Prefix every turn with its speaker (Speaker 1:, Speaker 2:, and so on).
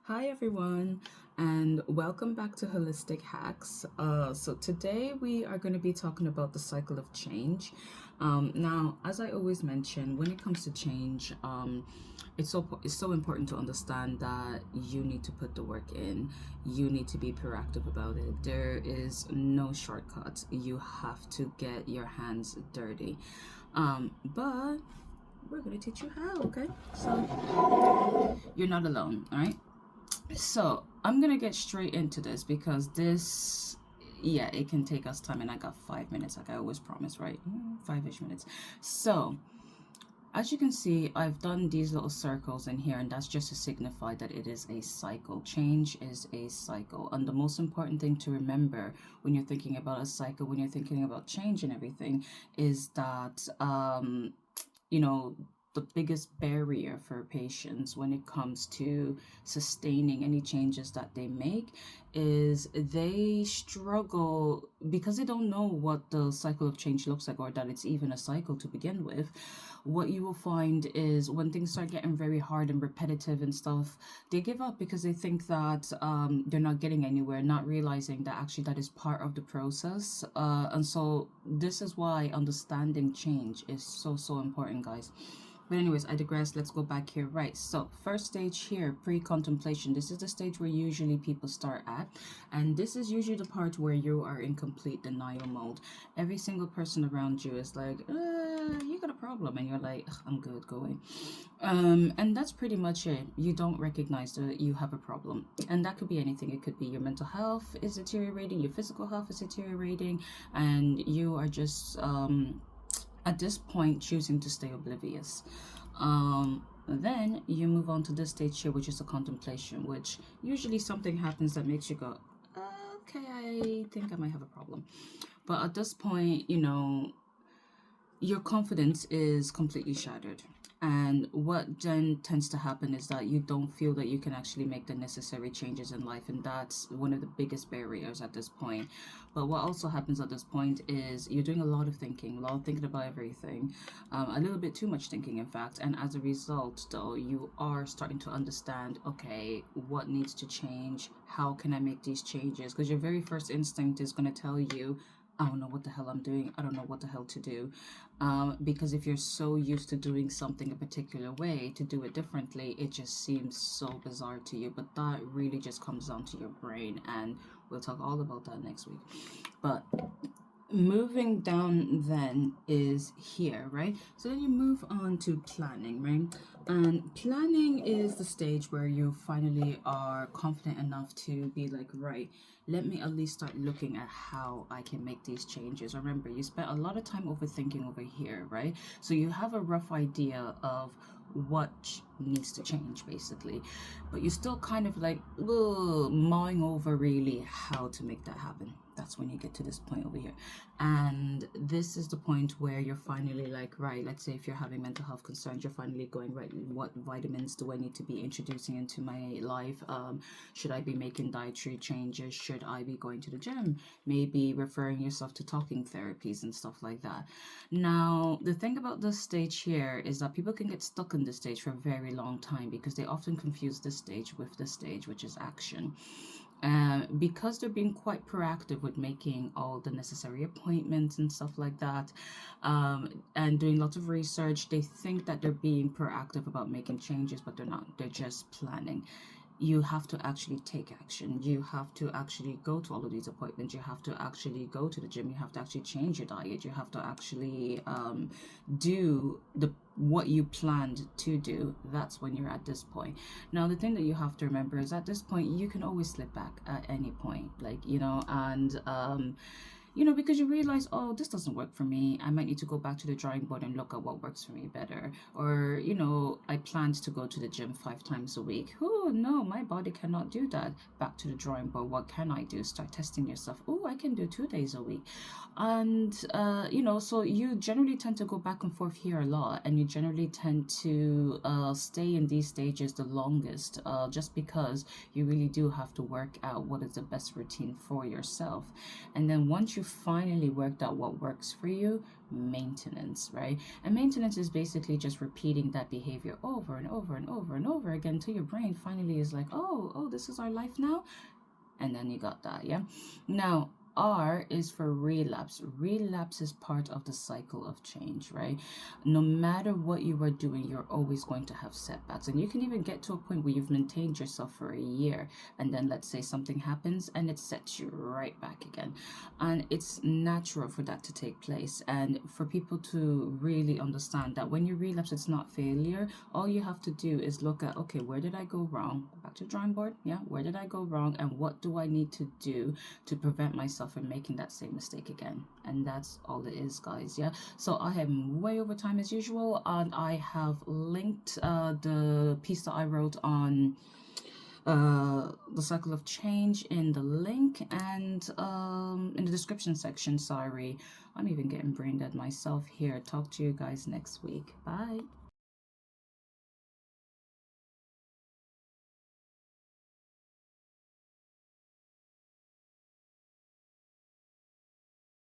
Speaker 1: Hi everyone, and welcome back to Holistic Hacks. So today we are going to be talking about the cycle of change. Now, as I always mention, when it comes to change, it's so important to understand that you need to put the work in. You need to be proactive about it. There is no shortcut. You have to get your hands dirty. But we're going to teach you how. Okay, so you're not alone. All right. So I'm gonna get straight into this because this, yeah, it can take us time, and I got 5 minutes, like I always promise, right? 5-ish minutes. So as you can see, I've done these little circles in here, and that's just to signify that it is a cycle. Change is a cycle, and the most important thing to remember when you're thinking about a cycle, when you're thinking about change and everything, is that you know, the biggest barrier for patients when it comes to sustaining any changes that they make is they struggle because they don't know what the cycle of change looks like, or that it's even a cycle to begin with. What you will find is when things start getting very hard and repetitive and stuff, they give up because they think that they're not getting anywhere, not realizing that actually that is part of the process. And so this is why understanding change is so important, guys. But anyways, I digress. Let's go back here. Right. So first stage here, pre-contemplation. This is the stage where usually people start at. And this is usually the part where you are in complete denial mode. Every single person around you is like, you got a problem. And you're like, I'm good, going. And that's pretty much it. You don't recognize that you have a problem. And that could be anything. It could be your mental health is deteriorating, your physical health is deteriorating, and you are just at this point choosing to stay oblivious. Then you move on to this stage here, which is a contemplation, which usually something happens that makes you go, okay, I think I might have a problem. But at this point, your confidence is completely shattered. And what then tends to happen is that you don't feel that you can actually make the necessary changes in life. And that's one of the biggest barriers at this point. But what also happens at this point is you're doing a lot of thinking, about everything, a little bit too much thinking, in fact. And as a result, though, you are starting to understand, okay, what needs to change? How can I make these changes? Because your very first instinct is going to tell you, I don't know what the hell I'm doing. I don't know what the hell to do. Because if you're so used to doing something a particular way, to do it differently, it just seems so bizarre to you. But that really just comes down to your brain. And we'll talk all about that next week. But moving down then is here, right? So then you move on to planning, right? And planning is the stage where you finally are confident enough to be like, right, let me at least start looking at how I can make these changes. Remember, you spent a lot of time overthinking over here, right? So you have a rough idea of what needs to change, basically, but you're still kind of like mulling over really how to make that happen. That's when you get to this point over here. And this is the point where you're finally like, right, let's say if you're having mental health concerns, you're finally going, right, what vitamins do I need to be introducing into my life? Should I be making dietary changes? Should I be going to the gym? Maybe referring yourself to talking therapies and stuff like that. Now, the thing about this stage here is that people can get stuck in this stage for a very long time because they often confuse this stage with this stage, which is action. Because they're being quite proactive with making all the necessary appointments and stuff like that, and doing lots of research, they think that they're being proactive about making changes, but they're not. They're just planning. You have to actually take action. You have to actually go to all of these appointments. You have to actually go to the gym. You have to actually change your diet. You have to actually do the what you planned to do. That's when you're at this point. Now, the thing that you have to remember is at this point, you can always slip back at any point, like, and because you realize, oh, this doesn't work for me. I might need to go back to the drawing board and look at what works for me better. Or, I planned to go to the gym 5 times a week. Oh, no, my body cannot do that. Back to the drawing board. What can I do? Start testing yourself. Oh, I can do 2 days a week. And, so you generally tend to go back and forth here a lot. And you generally tend to stay in these stages the longest, just because you really do have to work out what is the best routine for yourself. And then once you finally worked out what works for you, maintenance, right? And maintenance is basically just repeating that behavior over and over and over and over again until your brain finally is like, oh, this is our life now. And then you got that, yeah. Now, R is for relapse. Relapse is part of the cycle of change, right? No matter what you are doing, you're always going to have setbacks. And you can even get to a point where you've maintained yourself for a year, and then let's say something happens and it sets you right back again. And it's natural for that to take place. And for people to really understand that when you relapse, it's not failure. All you have to do is look at, okay, where did I go wrong? Back to the drawing board. Yeah, where did I go wrong? And what do I need to do to prevent myself from making that same mistake again? And that's all it is, guys. Yeah, so I am way over time as usual, and I have linked the piece that I wrote on the cycle of change in the link, and in the description section. Sorry, I'm even getting brain dead myself here. Talk to you guys next week. Bye.